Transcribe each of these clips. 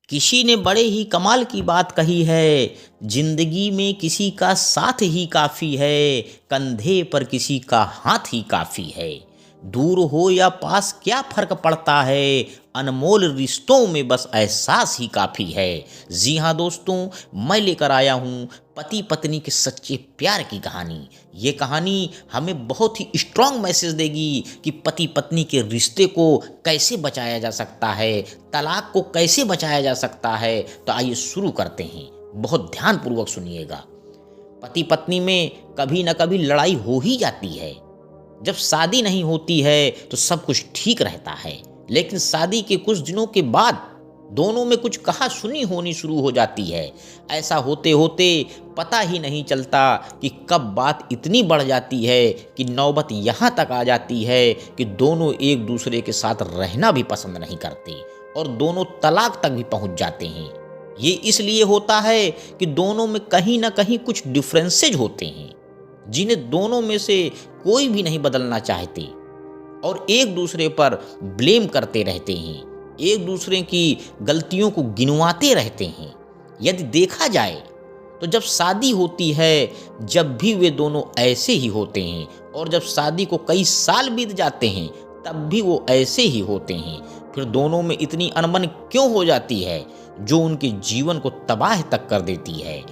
किसी ने बड़े ही कमाल की बात कही है। जिंदगी में किसी का साथ ही काफ़ी है, कंधे पर किसी का हाथ ही काफ़ी है। दूर हो या पास क्या फ़र्क पड़ता है, अनमोल रिश्तों में बस एहसास ही काफ़ी है। जी हाँ दोस्तों, मैं लेकर आया हूँ पति पत्नी के सच्चे प्यार की कहानी। ये कहानी हमें बहुत ही स्ट्रॉन्ग मैसेज देगी कि पति पत्नी के रिश्ते को कैसे बचाया जा सकता है, तलाक को कैसे बचाया जा सकता है। तो आइए शुरू करते हैं, बहुत ध्यानपूर्वक सुनिएगा। पति पत्नी में कभी न कभी लड़ाई हो ही जाती है। जब शादी नहीं होती है तो सब कुछ ठीक रहता है, लेकिन शादी के कुछ दिनों के बाद दोनों में कुछ कहा सुनी होनी शुरू हो जाती है। ऐसा होते होते पता ही नहीं चलता कि कब बात इतनी बढ़ जाती है कि नौबत यहाँ तक आ जाती है कि दोनों एक दूसरे के साथ रहना भी पसंद नहीं करते और दोनों तलाक तक भी पहुँच जाते हैं। ये इसलिए होता है कि दोनों में कहीं ना कहीं कुछ डिफरेंसेज होते हैं जिन्हें दोनों में से कोई भी नहीं बदलना चाहते और एक दूसरे पर ब्लेम करते रहते हैं, एक दूसरे की गलतियों को गिनवाते रहते हैं। यदि देखा जाए तो जब शादी होती है जब भी वे दोनों ऐसे ही होते हैं, और जब शादी को कई साल बीत जाते हैं तब भी वो ऐसे ही होते हैं। फिर दोनों में इतनी अनबन क्यों हो जाती है जो उनके जीवन को तबाह तक कर देती है।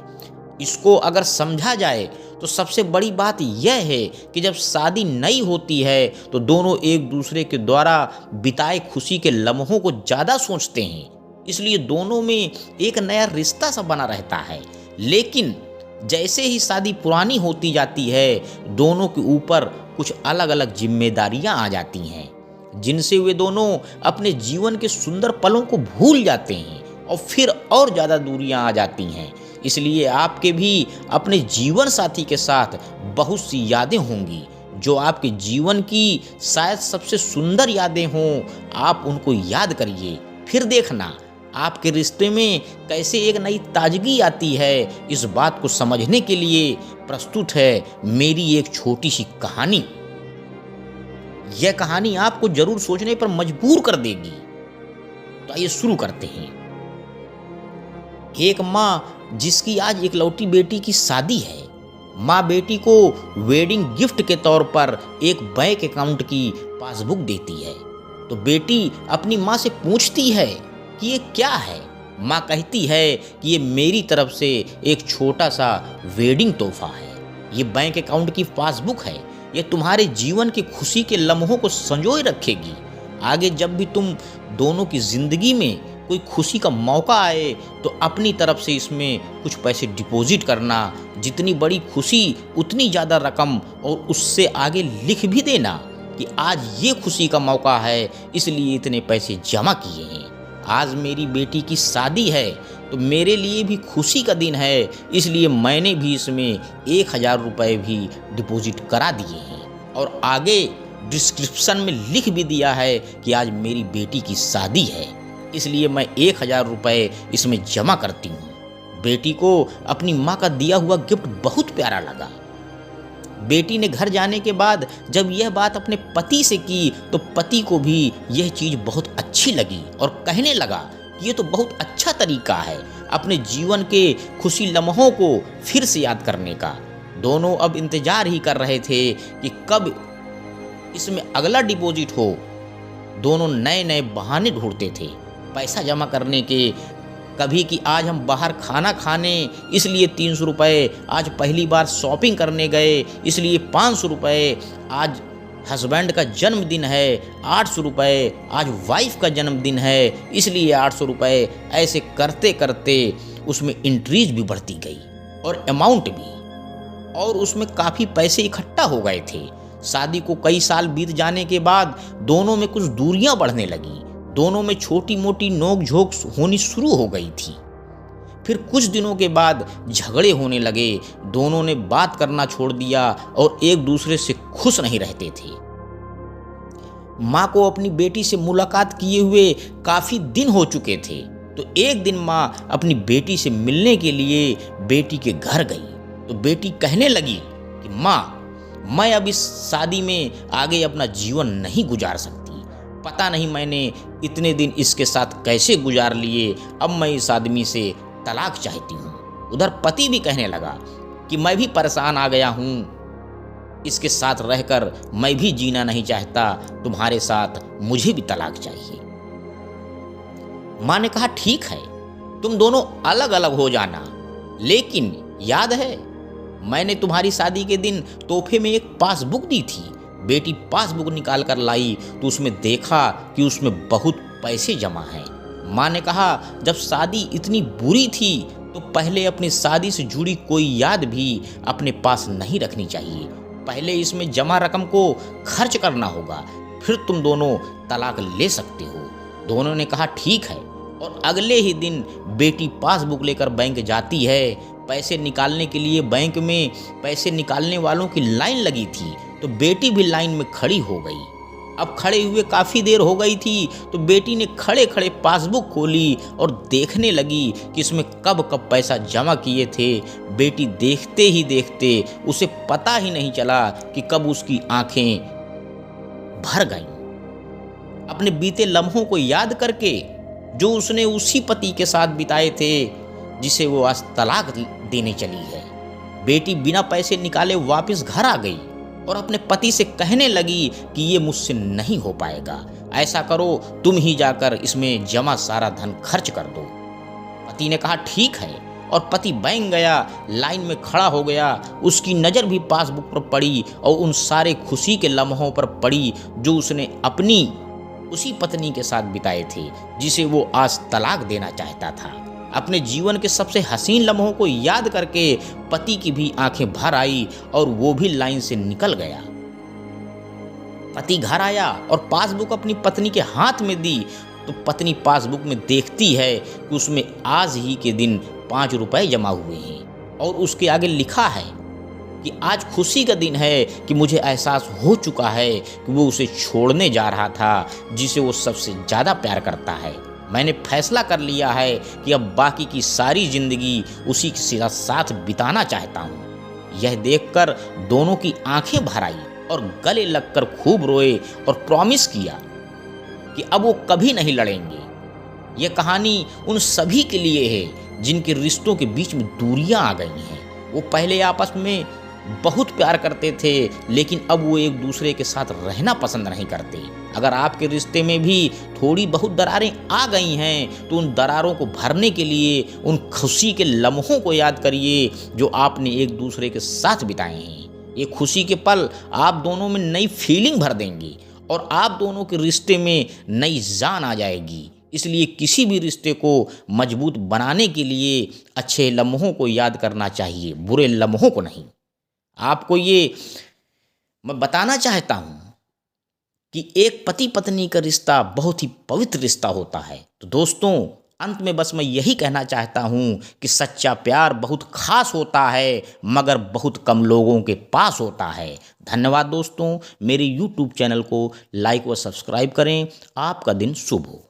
इसको अगर समझा जाए तो सबसे बड़ी बात यह है कि जब शादी नई होती है तो दोनों एक दूसरे के द्वारा बिताए खुशी के लम्हों को ज़्यादा सोचते हैं, इसलिए दोनों में एक नया रिश्ता सा बना रहता है। लेकिन जैसे ही शादी पुरानी होती जाती है दोनों के ऊपर कुछ अलग अलग जिम्मेदारियां आ जाती हैं जिनसे वे दोनों अपने जीवन के सुंदर पलों को भूल जाते हैं और फिर और ज़्यादा दूरियां आ जाती हैं। इसलिए आपके भी अपने जीवन साथी के साथ बहुत सी यादें होंगी जो आपके जीवन की शायद सबसे सुंदर यादें हों। आप उनको याद करिए, फिर देखना आपके रिश्ते में कैसे एक नई ताजगी आती है। इस बात को समझने के लिए प्रस्तुत है मेरी एक छोटी सी कहानी। यह कहानी आपको जरूर सोचने पर मजबूर कर देगी। तो आइए शुरू करते हैं। एक माँ जिसकी आज इकलौती बेटी की शादी है, माँ बेटी को वेडिंग गिफ्ट के तौर पर एक बैंक अकाउंट की पासबुक देती है। तो बेटी अपनी माँ से पूछती है कि ये क्या है। माँ कहती है कि ये मेरी तरफ से एक छोटा सा वेडिंग तोहफा है। ये बैंक अकाउंट की पासबुक है, ये तुम्हारे जीवन की खुशी के लम्हों को संजोए रखेगी। आगे जब भी तुम दोनों की जिंदगी में कोई खुशी का मौका आए तो अपनी तरफ से इसमें कुछ पैसे डिपॉजिट करना। जितनी बड़ी खुशी उतनी ज़्यादा रकम, और उससे आगे लिख भी देना कि आज ये खुशी का मौका है इसलिए इतने पैसे जमा किए हैं। आज मेरी बेटी की शादी है तो मेरे लिए भी खुशी का दिन है, इसलिए मैंने भी इसमें 1000 रुपये भी डिपॉजिट करा दिए हैं और आगे डिस्क्रिप्शन में लिख भी दिया है कि आज मेरी बेटी की शादी है इसलिए मैं 1000 रुपये इसमें जमा करती हूँ। बेटी को अपनी माँ का दिया हुआ गिफ्ट बहुत प्यारा लगा। बेटी ने घर जाने के बाद जब यह बात अपने पति से की तो पति को भी यह चीज़ बहुत अच्छी लगी और कहने लगा कि ये तो बहुत अच्छा तरीका है अपने जीवन के खुशी लम्हों को फिर से याद करने का। दोनों अब इंतजार ही कर रहे थे कि कब इसमें अगला डिपॉजिट हो। दोनों नए नए बहाने ढूंढते थे पैसा जमा करने के। कभी कि आज हम बाहर खाना खाने इसलिए 300 रुपये, आज पहली बार शॉपिंग करने गए इसलिए 500 रुपये, आज हस्बैंड का जन्मदिन है 800 रुपये, आज वाइफ का जन्मदिन है इसलिए 800 रुपये। ऐसे करते करते उसमें इंट्रीज भी बढ़ती गई और अमाउंट भी, और उसमें काफ़ी पैसे इकट्ठा हो गए थे। शादी को कई साल बीत जाने के बाद दोनों में कुछ दूरियां बढ़ने लगी। दोनों में छोटी मोटी नोक झोंक होनी शुरू हो गई थी। फिर कुछ दिनों के बाद झगड़े होने लगे। दोनों ने बात करना छोड़ दिया और एक दूसरे से खुश नहीं रहते थे। माँ को अपनी बेटी से मुलाकात किए हुए काफ़ी दिन हो चुके थे, तो एक दिन माँ अपनी बेटी से मिलने के लिए बेटी के घर गई। तो बेटी कहने लगी कि माँ, मैं अब इस शादी में आगे अपना जीवन नहीं गुजार सकती। पता नहीं मैंने इतने दिन इसके साथ कैसे गुजार लिए, अब मैं इस आदमी से तलाक चाहती हूँ। उधर पति भी कहने लगा कि मैं भी परेशान आ गया हूँ, इसके साथ रहकर मैं भी जीना नहीं चाहता, तुम्हारे साथ मुझे भी तलाक चाहिए। माँ ने कहा ठीक है, तुम दोनों अलग अलग हो जाना, लेकिन याद है मैंने तुम्हारी शादी के दिन तोहफे में एक पासबुक दी थी। बेटी पासबुक निकाल कर लाई तो उसमें देखा कि उसमें बहुत पैसे जमा हैं। माँ ने कहा जब शादी इतनी बुरी थी तो पहले अपनी शादी से जुड़ी कोई याद भी अपने पास नहीं रखनी चाहिए, पहले इसमें जमा रकम को खर्च करना होगा, फिर तुम दोनों तलाक ले सकते हो। दोनों ने कहा ठीक है, और अगले ही दिन बेटी पासबुक लेकर बैंक जाती है। पैसे निकालने के लिए बैंक में पैसे निकालने वालों की लाइन लगी थी, तो बेटी भी लाइन में खड़ी हो गई। अब खड़े हुए काफ़ी देर हो गई थी, तो बेटी ने खड़े खड़े पासबुक खोली और देखने लगी कि इसमें कब कब पैसा जमा किए थे। बेटी देखते ही देखते उसे पता ही नहीं चला कि कब उसकी आंखें भर गईं। अपने बीते लम्हों को याद करके जो उसने उसी पति के साथ बिताए थे जिसे वो आज तलाक देने चली है, बेटी बिना पैसे निकाले वापस घर आ गई और अपने पति से कहने लगी कि ये मुझसे नहीं हो पाएगा, ऐसा करो तुम ही जाकर इसमें जमा सारा धन खर्च कर दो। पति ने कहा ठीक है, और पति बैंक गया, लाइन में खड़ा हो गया। उसकी नज़र भी पासबुक पर पड़ी और उन सारे खुशी के लम्हों पर पड़ी जो उसने अपनी उसी पत्नी के साथ बिताए थे जिसे वो आज तलाक देना चाहता था। अपने जीवन के सबसे हसीन लम्हों को याद करके पति की भी आंखें भर आई और वो भी लाइन से निकल गया। पति घर आया और पासबुक अपनी पत्नी के हाथ में दी, तो पत्नी पासबुक में देखती है कि उसमें आज ही के दिन 5 रुपए जमा हुए हैं और उसके आगे लिखा है कि आज खुशी का दिन है कि मुझे एहसास हो चुका है कि वो उसे छोड़ने जा रहा था जिसे वो सबसे ज़्यादा प्यार करता है। मैंने फैसला कर लिया है कि अब बाकी की सारी ज़िंदगी उसी के साथ बिताना चाहता हूँ। यह देखकर दोनों की आंखें भर आई और गले लगकर खूब रोए और प्रॉमिस किया कि अब वो कभी नहीं लड़ेंगे। यह कहानी उन सभी के लिए है जिनके रिश्तों के बीच में दूरियां आ गई हैं। वो पहले आपस में बहुत प्यार करते थे, लेकिन अब वो एक दूसरे के साथ रहना पसंद नहीं करते। अगर आपके रिश्ते में भी थोड़ी बहुत दरारें आ गई हैं तो उन दरारों को भरने के लिए उन खुशी के लम्हों को याद करिए जो आपने एक दूसरे के साथ बिताए हैं। ये खुशी के पल आप दोनों में नई फीलिंग भर देंगे और आप दोनों के रिश्ते में नई जान आ जाएगी। इसलिए किसी भी रिश्ते को मजबूत बनाने के लिए अच्छे लम्हों को याद करना चाहिए, बुरे लम्हों को नहीं। आपको ये मैं बताना चाहता हूँ कि एक पति पत्नी का रिश्ता बहुत ही पवित्र रिश्ता होता है। तो दोस्तों, अंत में बस मैं यही कहना चाहता हूँ कि सच्चा प्यार बहुत खास होता है, मगर बहुत कम लोगों के पास होता है। धन्यवाद दोस्तों, मेरे YouTube चैनल को लाइक व सब्सक्राइब करें। आपका दिन शुभ हो।